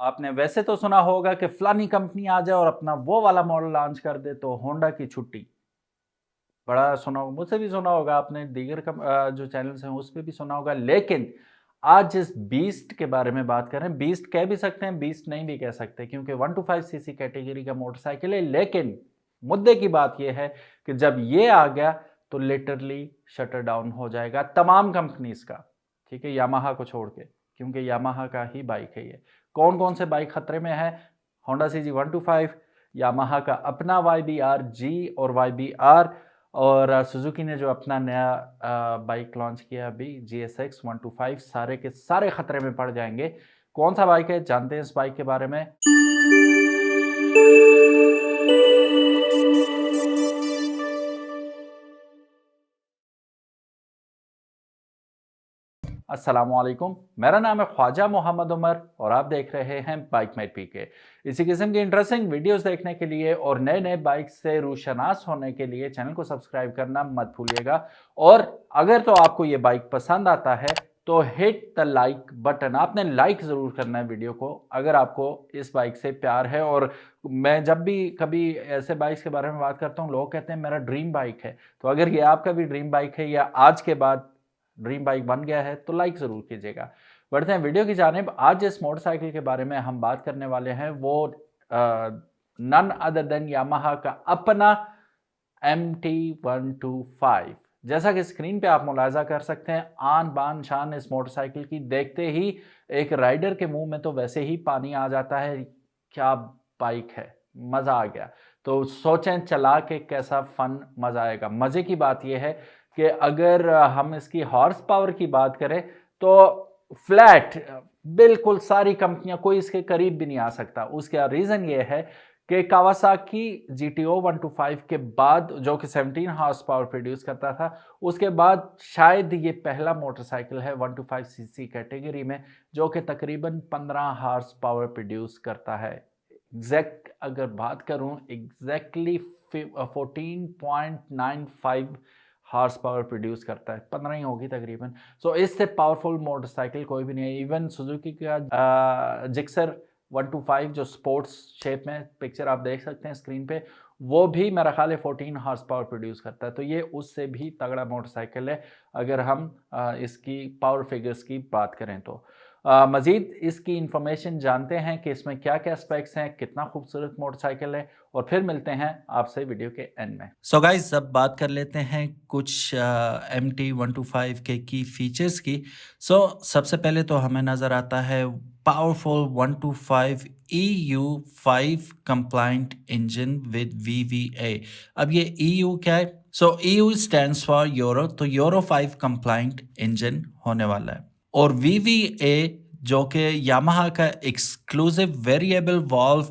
आपने वैसे तो सुना होगा कि फलानी कंपनी आ जाए और अपना वो वाला मॉडल लॉन्च कर दे तो होंडा की छुट्टी। बड़ा सुना होगा, मुझसे भी सुना होगा, आपने दीगर जो चैनल्स हैं उस पे भी सुना होगा। लेकिन आज जिस बीस्ट के बारे में बात कर रहे हैं, बीस्ट कह भी सकते हैं, बीस्ट नहीं भी कह सकते, क्योंकि 125 सीसी कैटेगरी का मोटरसाइकिल है। लेकिन मुद्दे की बात यह है कि जब ये आ गया तो लिटरली शटर डाउन हो जाएगा तमाम कंपनीज का, ठीक है, यामाहा को छोड़ के, क्योंकि यामाहा का ही बाइक है ये। कौन कौन से बाइक खतरे में है? होंडा CG 125, यामाहा का अपना YBR G और YBR, और सुजुकी ने जो अपना नया बाइक लॉन्च किया अभी GSX 125, सारे के सारे खतरे में पड़ जाएंगे। कौन सा बाइक है, जानते हैं इस बाइक के बारे में। अस्सलामुअलैकुम, मेरा नाम है ख्वाजा मोहम्मद उमर और आप देख रहे हैं बाइक मेट पीके। इसी किस्म की इंटरेस्टिंग वीडियोस देखने के लिए और नए नए बाइक से रूशनास होने के लिए चैनल को सब्सक्राइब करना मत भूलिएगा। और अगर तो आपको ये बाइक पसंद आता है तो हिट द लाइक बटन, आपने लाइक ज़रूर करना है वीडियो को अगर आपको इस बाइक से प्यार है। और मैं जब भी कभी ऐसे बाइक्स के बारे में बात करता हूँ, लोग कहते हैं मेरा ड्रीम बाइक है, तो अगर ये आपका भी ड्रीम बाइक है या आज के बाद ड्रीम बाइक बन गया है तो लाइक ज़रूर कीजिएगा। बढ़ते हैं वीडियो की जानिब। आज जिस मोटरसाइकिल के बारे में हम बात करने वाले हैं वो नन अदर देन यामाहा का अपना MT125। जैसा कि स्क्रीन पे आप मुलाजा कर सकते हैं, आन बान शान इस मोटरसाइकिल की, देखते ही एक राइडर के मुंह में तो वैसे ही पानी आ जाता है। क्या बाइक है, मज़ा आ गया। तो सोचें चला के कैसा फन मज़ा आएगा। मज़े की बात यह है कि अगर हम इसकी हॉर्स पावर की बात करें तो फ्लैट बिल्कुल सारी कंपनियां, कोई इसके करीब भी नहीं आ सकता। उसका रीज़न ये है कि कावासाकी GTO 125 के बाद, जो कि 17 हॉर्स पावर प्रोड्यूस करता था, उसके बाद शायद ये पहला मोटरसाइकिल है 125 सीसी कैटेगरी में जो कि तकरीबन 15 हॉर्स पावर प्रोड्यूस करता है। एग्जैक्ट अगर बात करूं, एग्जैक्टली 14.95 हॉर्स पावर प्रोड्यूस करता है, 15 ही होगी तकरीबन। सो इससे पावरफुल मोटरसाइकिल कोई भी नहीं है। इवन सुजुकी का जिक्सर 125 जो स्पोर्ट्स शेप में, पिक्चर आप देख सकते हैं स्क्रीन पे, वो भी मेरा ख्याल है 14 हॉर्स पावर प्रोड्यूस करता है। तो ये उससे भी तगड़ा मोटरसाइकिल है अगर हम इसकी पावर फिगर्स की बात करें तो। मज़ीद इसकी इंफॉर्मेशन जानते हैं कि इसमें क्या क्या स्पेक्स हैं, कितना खूबसूरत मोटरसाइकिल है, और फिर मिलते हैं आपसे वीडियो के एंड में। सो गाइस, अब बात कर लेते हैं कुछ MT125 के की फीचर्स की। सबसे पहले तो हमें नज़र आता है powerful 125 EU5 complaint engine with VVA। अब ये EU क्या है? EU स्टैंड्स फॉर यूरो, तो यूरो 5 कंप्लाइंट इंजन होने वाला है। और VVA जो कि यामाहा का एक्सक्लूसिव वेरिएबल वॉल्व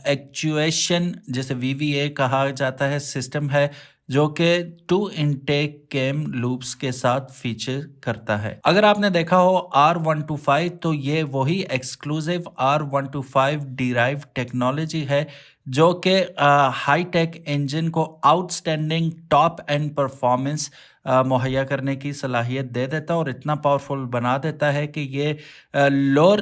एक्चुएशन, जैसे VVA कहा जाता है, सिस्टम है जो कि 2 इनटेक कैम लूप्स के साथ फीचर करता है। अगर आपने देखा हो R125, तो ये वही एक्सक्लूसिव R125 डिराइव टेक्नोलॉजी है जो कि हाई टेक इंजन को आउटस्टैंडिंग टॉप एंड परफॉर्मेंस मुहैया करने की सलाहियत दे देता है और इतना पावरफुल बना देता है कि ये लोअर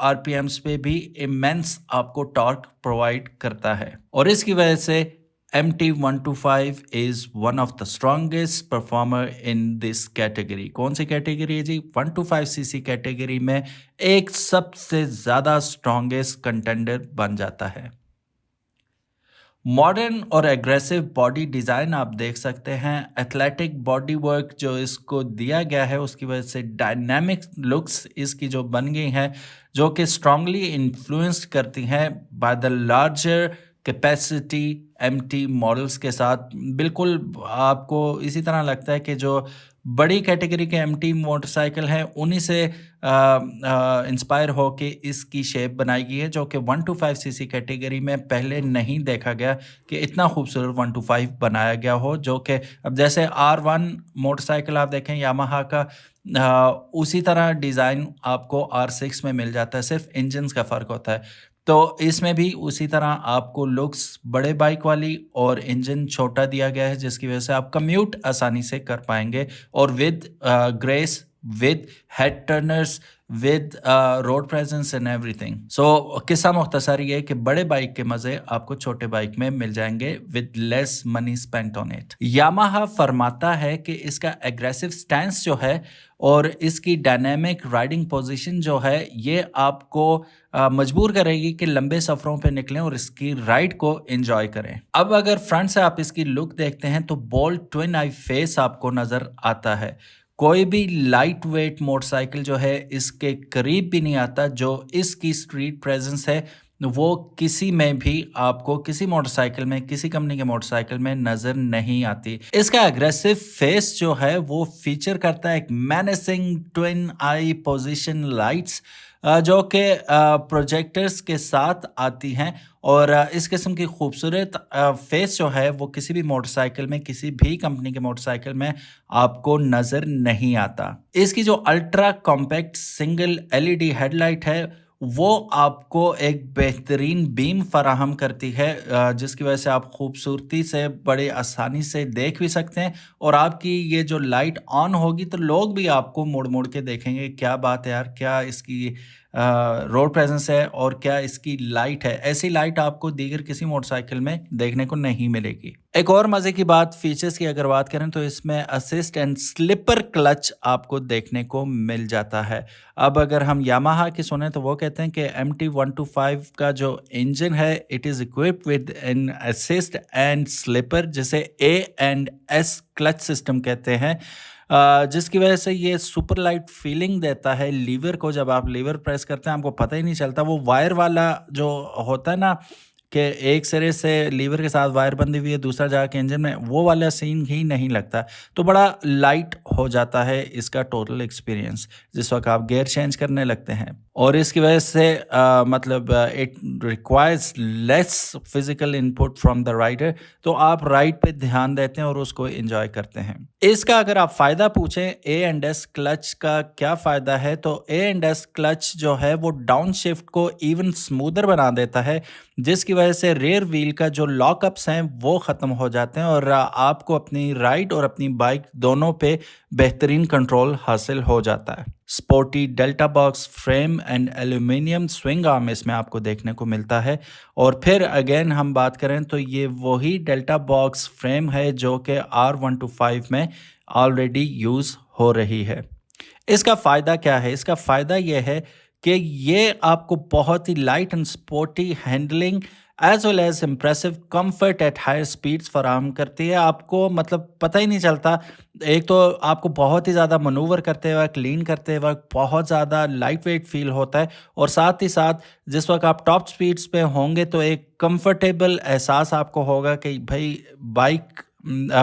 RPMs पे भी इमेंस आपको टॉर्क प्रोवाइड करता है। और इसकी वजह से MT125 is one of the strongest performer in this category। कौन सी कैटेगरी है जी? 125cc कैटेगरी में एक सबसे ज़्यादा स्ट्रॉन्गेस्ट कंटेंडर बन जाता है। मॉडर्न और एग्रेसिव बॉडी डिज़ाइन आप देख सकते हैं। एथलेटिक बॉडी वर्क जो इसको दिया गया है उसकी वजह से डायनामिक लुक्स इसकी जो बन गई हैं, जो कि स्ट्रांगली इन्फ्लुएंस्ड करती हैं by the larger capacity MT models के साथ। बिल्कुल आपको इसी तरह लगता है कि जो बड़ी कैटेगरी के MT मोटरसाइकिल हैं उन्हीं से इंस्पायर हो के इसकी शेप बनाई गई है, जो कि 125cc कैटेगरी में पहले नहीं देखा गया कि इतना खूबसूरत 125 बनाया गया हो। जो कि अब जैसे R1 मोटरसाइकिल आप देखें यामाहा का, उसी तरह डिज़ाइन आपको R6 में मिल जाता है, सिर्फ इंजन्स का फ़र्क होता है। तो इसमें भी उसी तरह आपको लुक्स बड़े बाइक वाली और इंजन छोटा दिया गया है, जिसकी वजह से आप कम्यूट आसानी से कर पाएंगे और with grace with head turners, with road presence and everything. So किस्सा मुख्तसर ये है कि बड़े बाइक के मजे आपको छोटे बाइक में मिल जाएंगे with less money spent on it. Yamaha फरमाता है कि इसका एग्रेसिव स्टैंस जो है और इसकी डायनेमिक राइडिंग पोजीशन जो है ये आपको मजबूर करेगी कि लंबे सफरों पे निकलें और इसकी राइड को एंजॉय करें। अब अगर फ्रंट से आप इसकी लुक देखते हैं तो बोल्ड ट्विन आई फेस आपको नजर आता है। कोई भी लाइट वेट मोटरसाइकिल जो है इसके करीब भी नहीं आता। जो इसकी स्ट्रीट प्रेजेंस है वो किसी में भी आपको किसी मोटरसाइकिल में किसी कंपनी के मोटरसाइकिल में नजर नहीं आती। इसका एग्रेसिव फेस जो है वो फीचर करता है एक मेनेसिंग ट्विन आई पोजीशन लाइट्स जो कि प्रोजेक्टर्स के साथ आती हैं और इस किस्म की खूबसूरत फेस जो है वो किसी भी मोटरसाइकिल में किसी भी कंपनी के मोटरसाइकिल में आपको नज़र नहीं आता। इसकी जो ultra compact single LED headlight है वो आपको एक बेहतरीन बीम फराहम करती है जिसकी वजह से आप खूबसूरती से बड़े आसानी से देख भी सकते हैं और आपकी ये जो लाइट ऑन होगी तो लोग भी आपको मुड़ मुड़ के देखेंगे, क्या बात है यार, क्या इसकी रोड प्रेजेंस है और क्या इसकी लाइट है। ऐसी लाइट आपको दीगर किसी मोटरसाइकिल में देखने को नहीं मिलेगी। एक और मजे की बात फीचर्स की अगर बात करें तो इसमें असिस्ट एंड स्लिपर क्लच आपको देखने को मिल जाता है। अब अगर हम यामाहा की सुने तो वो कहते हैं कि MT125 का जो इंजन है it is equipped with an assist and slipper जिसे A&S क्लच सिस्टम कहते हैं जिसकी वजह से ये सुपर लाइट फीलिंग देता है लीवर को। जब आप लीवर प्रेस करते हैं आपको पता ही नहीं चलता। वो वायर वाला जो होता है ना कि एक सिरे से लीवर के साथ वायर बंधी हुई है दूसरा जाके इंजन में, वो वाला सीन ही नहीं लगता। तो बड़ा लाइट हो जाता है इसका टोटल एक्सपीरियंस जिस वक्त आप गियर चेंज करने लगते हैं और इसकी वजह से मतलब it requires less physical input from the rider. तो आप राइड पे ध्यान देते हैं और उसको एंजॉय करते हैं। इसका अगर आप फ़ायदा पूछें A&S क्लच का क्या फ़ायदा है तो A&S क्लच जो है वो डाउन शिफ्ट को इवन स्मूदर बना देता है जिसकी वजह से रेयर व्हील का जो लॉकअप्स हैं वो ख़त्म हो जाते हैं और आपको अपनी राइड और अपनी बाइक दोनों पे बेहतरीन कंट्रोल हासिल हो जाता है। Sporty delta box frame and aluminium swing arm इसमें आपको देखने को मिलता है और फिर अगेन हम बात करें तो ये वही डेल्टा बॉक्स फ्रेम है जो कि R125 में ऑलरेडी यूज़ हो रही है। इसका फ़ायदा क्या है? इसका फ़ायदा ये है कि ये आपको बहुत ही light and sporty handling as well as impressive comfort at higher speeds फराहम करती है। आपको मतलब पता ही नहीं चलता। एक तो आपको बहुत ही ज़्यादा मनूवर करते वक्त लीन करते वक्त बहुत ज़्यादा लाइट वेट फील होता है और साथ ही साथ जिस वक्त आप टॉप स्पीड्स पे होंगे तो एक कंफर्टेबल एहसास आपको होगा कि भाई बाइक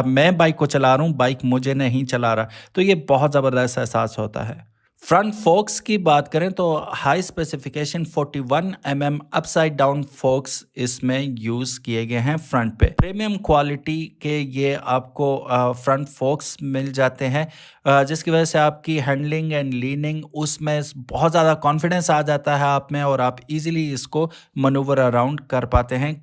मैं बाइक को चला रहा हूँ, बाइक मुझे नहीं चला रहा। तो ये बहुत ज़बरदस्त एहसास होता है। फ्रंट फोक्स की बात करें तो high specification 41 mm upside down focus इसमें यूज़ किए गए हैं फ्रंट पे। प्रीमियम क्वालिटी के ये आपको फ्रंट फोक्स मिल जाते हैं जिसकी वजह से आपकी हैंडलिंग एंड लीनिंग उसमें बहुत ज़्यादा कॉन्फिडेंस आ जाता है आप में और आप इजीली इसको मनूवर अराउंड कर पाते हैं।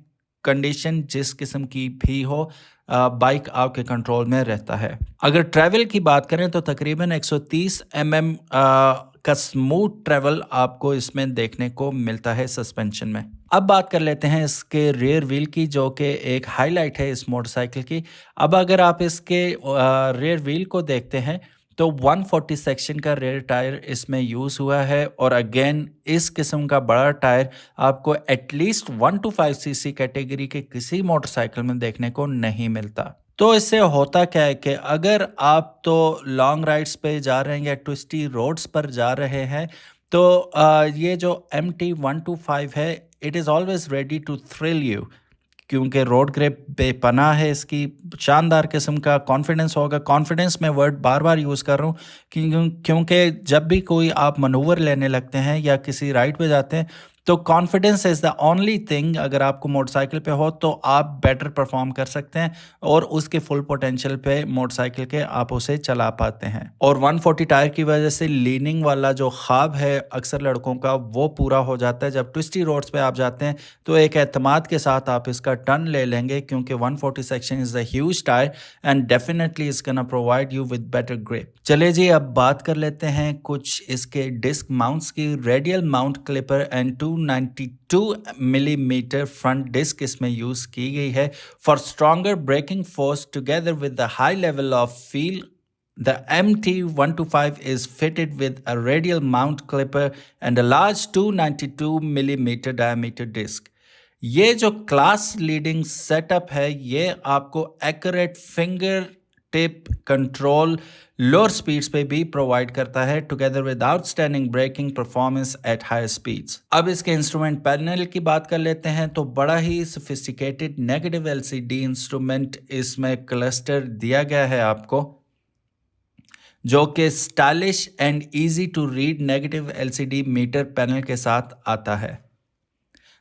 कंडीशन जिस किस्म की भी हो बाइक आपके कंट्रोल में रहता है। अगर ट्रैवल की बात करें तो तकरीबन 130 mm का स्मूथ ट्रैवल आपको इसमें देखने को मिलता है सस्पेंशन में। अब बात कर लेते हैं इसके रियर व्हील की जो कि एक हाईलाइट है इस मोटरसाइकिल की। अब अगर आप इसके रियर व्हील को देखते हैं तो 140 सेक्शन का रेयर टायर इसमें यूज़ हुआ है और अगेन इस किस्म का बड़ा टायर आपको एटलीस्ट 125 सीसी कैटेगरी के किसी मोटरसाइकिल में देखने को नहीं मिलता। तो इससे होता क्या है कि अगर आप तो लॉन्ग राइड्स पे जा रहे हैं या ट्विस्टी रोड्स पर जा रहे हैं तो ये जो MT125 है it is always ready to thrill you क्योंकि रोड ग्रिप बेपनाह है, इसकी शानदार किस्म का कॉन्फिडेंस होगा। कॉन्फिडेंस मैं वर्ड बार बार यूज़ कर रहा हूँ क्योंकि जब भी कोई आप मनूवर लेने लगते हैं या किसी राइड पे जाते हैं तो confidence is the only thing, अगर आपको मोटरसाइकिल पे हो तो आप बेटर परफॉर्म कर सकते हैं और उसके फुल पोटेंशियल पे मोटरसाइकिल के आप उसे चला पाते हैं। और 140 टायर की वजह से लीनिंग वाला जो ख्वाब है अक्सर लड़कों का वो पूरा हो जाता है। जब ट्विस्टी रोड्स पे आप जाते हैं तो एक एतमाद के साथ आप इसका टर्न ले लेंगे, क्योंकि 140 section is a huge tyre and definitely is gonna provide you with better grip. चलिए जी, अब बात कर लेते हैं कुछ इसके डिस्क माउंट्स की। Radial mount caliper and 292 millimetre front disc इसमें यूज की गई है for stronger braking force together with the high level of feel. The MT125 is fitted with a radial mount clipper and a large 292 millimeter diameter disc. ये जो class leading setup है ये आपको accurate finger tip control lower speeds पे भी provide करता है, together with outstanding braking performance at higher speeds. अब इसके इंस्ट्रूमेंट पैनल की बात कर लेते हैं तो बड़ा ही सोफिस्टिकेटेड नेगेटिव LCD इंस्ट्रूमेंट इसमें क्लस्टर दिया गया है आपको, जो कि stylish and easy to read negative LCD meter panel के साथ आता है।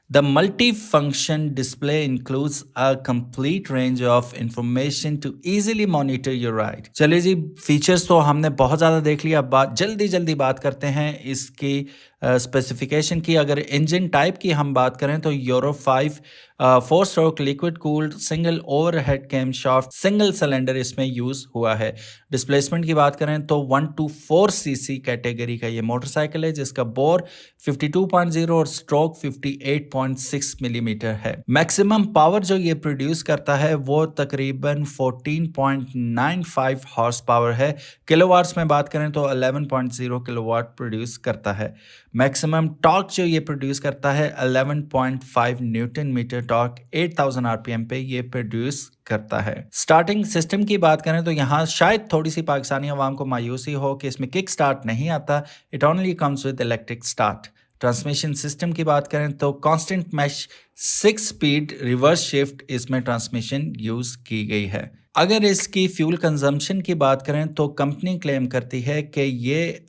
The multi-function display includes a complete range of information to easily monitor your ride. चलिए जी, फीचर्स तो हमने बहुत ज़्यादा देख लिया, जल्दी बात करते हैं इसकी स्पेसिफिकेशन की। अगर इंजन टाइप की हम बात करें तो Euro 5 4 stroke liquid cooled single overhead cam shaft single cylinder इसमें यूज हुआ है। डिस्प्लेसमेंट की बात करें तो 124 सीसी कैटेगरी का ये मोटरसाइकिल है, जिसका बोर 52.0 और स्ट्रोक 58.6 मिलीमीटर है। मैक्सिमम पावर जो ये प्रोड्यूस करता है वो तकरीबन 14.95 हॉर्स पावर है। किलोवाट्स में बात करें तो 11.0 किलोवाट प्रोड्यूस करता है। मैक्सिमम टॉर्क जो ये प्रोड्यूस करता है 11.5 न्यूटन मीटर टॉर्क 8000 आरपीएम पे ये प्रोड्यूस करता है। स्टार्टिंग सिस्टम की बात करें तो यहाँ शायद थोड़ी सी पाकिस्तानी अवाम को मायूसी हो कि इसमें किक स्टार्ट नहीं आता, it only comes with electric start. Transmission system की बात करें तो constant mesh 6 speed reverse shift इसमें ट्रांसमिशन यूज की गई है। अगर इसकी फ्यूल कंजम्पशन की बात करें तो कंपनी क्लेम करती है कि ये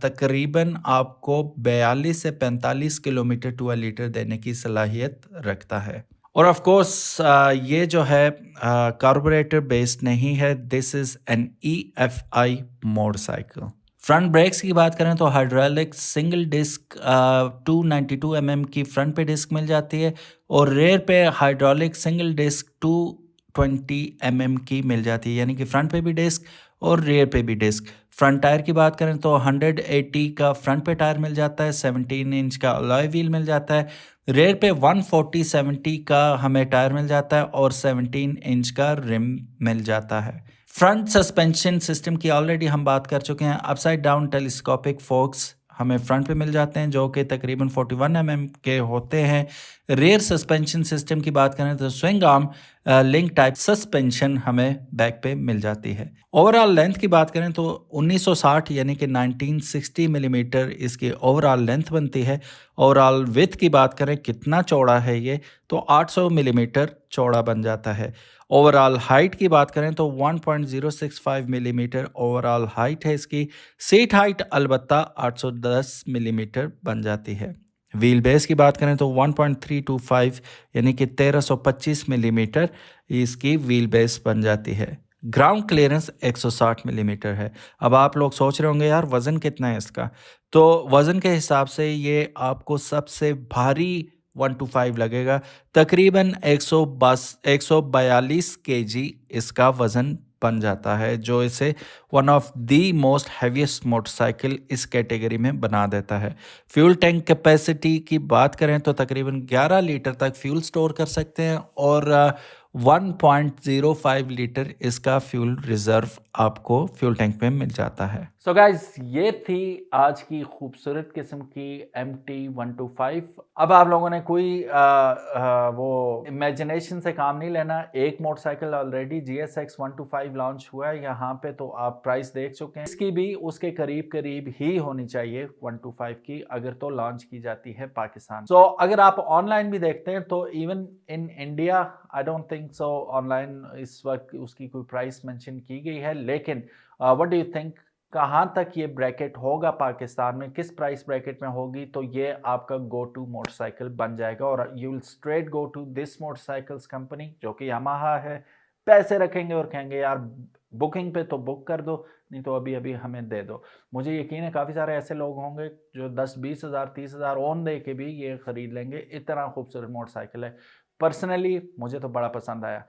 तकरीबन आपको 42 से 45 किलोमीटर टू अ लीटर देने की सलाहियत रखता है। और ऑफ कोर्स ये जो है कार्बोरेटर बेस्ड नहीं है, this is an EFI motorcycle. Front brakes की बात करें तो हाइड्रोलिक सिंगल डिस्क 292 mm की फ्रंट पे डिस्क मिल जाती है और रेयर पे हाइड्रोलिक सिंगल डिस्क 220 mm की मिल जाती है, यानी कि फ्रंट पे भी डिस्क और रेयर पे भी डिस्क। फ्रंट टायर की बात करें तो 180 का फ्रंट पे टायर मिल जाता है, 17 इंच का अलॉय व्हील मिल जाता है। रेयर पे 140/70 का हमें टायर मिल जाता है और 17 इंच का रिम मिल जाता है। फ्रंट सस्पेंशन सिस्टम की ऑलरेडी हम बात कर चुके हैं। अपसाइड डाउन टेलीस्कोपिक फोक्स हमें फ्रंट पे मिल जाते हैं जो कि तकरीबन 41 mm के होते हैं। रेयर सस्पेंशन सिस्टम की बात करें तो swing arm link type suspension हमें बैक पे मिल जाती है। ओवरऑल लेंथ की बात करें तो 1960 यानी कि 1960 मिलीमीटर इसकी ओवरऑल लेंथ बनती है। ओवरऑल विड्थ की बात करें कितना चौड़ा है ये, तो 800 मिलीमीटर चौड़ा बन जाता है। ओवरऑल हाइट की बात करें तो 1.065 मिलीमीटर ओवरऑल हाइट है इसकी। सीट हाइट अलबत्ता 810 मिलीमीटर बन जाती है। व्हील बेस की बात करें तो 1.325 यानी कि 1325 मिलीमीटर इसकी व्हील बेस बन जाती है। ग्राउंड क्लियरेंस 160 मिलीमीटर है। अब आप लोग सोच रहे होंगे यार वज़न कितना है इसका, तो वज़न के हिसाब से ये आपको सबसे भारी 125 लगेगा। तकरीबन 142 kg इसका वज़न बन जाता है, जो इसे one of the most heaviest motorcycle इस कैटेगरी में बना देता है। फ्यूल टैंक कैपेसिटी की बात करें तो तकरीबन 11 लीटर तक फ्यूल स्टोर कर सकते हैं और 1.05 लीटर इसका फ्यूल रिजर्व आपको फ्यूल टैंक में मिल जाता है। सो गाइज, ये थी आज की खूबसूरत किस्म की MT125। अब आप लोगों ने कोई वो इमेजिनेशन से काम नहीं लेना। एक मोटरसाइकिल ऑलरेडी GSX 125 लॉन्च हुआ है यहाँ पे, तो आप प्राइस देख चुके हैं। इसकी भी उसके करीब करीब ही होनी चाहिए 125 की, अगर तो लॉन्च की जाती है पाकिस्तान। सो अगर आप ऑनलाइन भी देखते हैं तो even in India I don't think so online इस वक्त उसकी कोई प्राइस मेंशन की गई है, लेकिन व्हाट डू यू थिंक? कहाँ तक ये ब्रैकेट होगा पाकिस्तान में, किस प्राइस ब्रैकेट में होगी, तो ये आपका गो टू मोटरसाइकिल बन जाएगा और you will straight go to this motorcycles company जो कि यामाहा है, पैसे रखेंगे और कहेंगे यार बुकिंग पे तो बुक कर दो, नहीं तो अभी अभी हमें दे दो। मुझे यकीन है काफ़ी सारे ऐसे लोग होंगे जो 10-20 हज़ार 30 हज़ार ओन दे के भी ये ख़रीद लेंगे, इतना खूबसूरत मोटरसाइकिल है। पर्सनली मुझे तो बड़ा पसंद आया।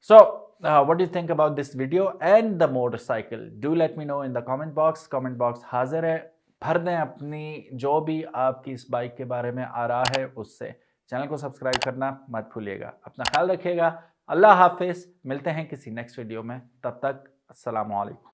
So, what do you think about this video and the motorcycle? Do let me know in the comment box. Comment box हाजिर है, भर दें अपनी जो भी आपकी इस बाइक के बारे में आ रहा है उससे। चैनल को सब्सक्राइब करना मत भूलिएगा। अपना ख्याल रखिएगा। अल्लाह हाफिज़। मिलते हैं किसी नेक्स्ट वीडियो में। तब तक अस्सलामु अलैकुम।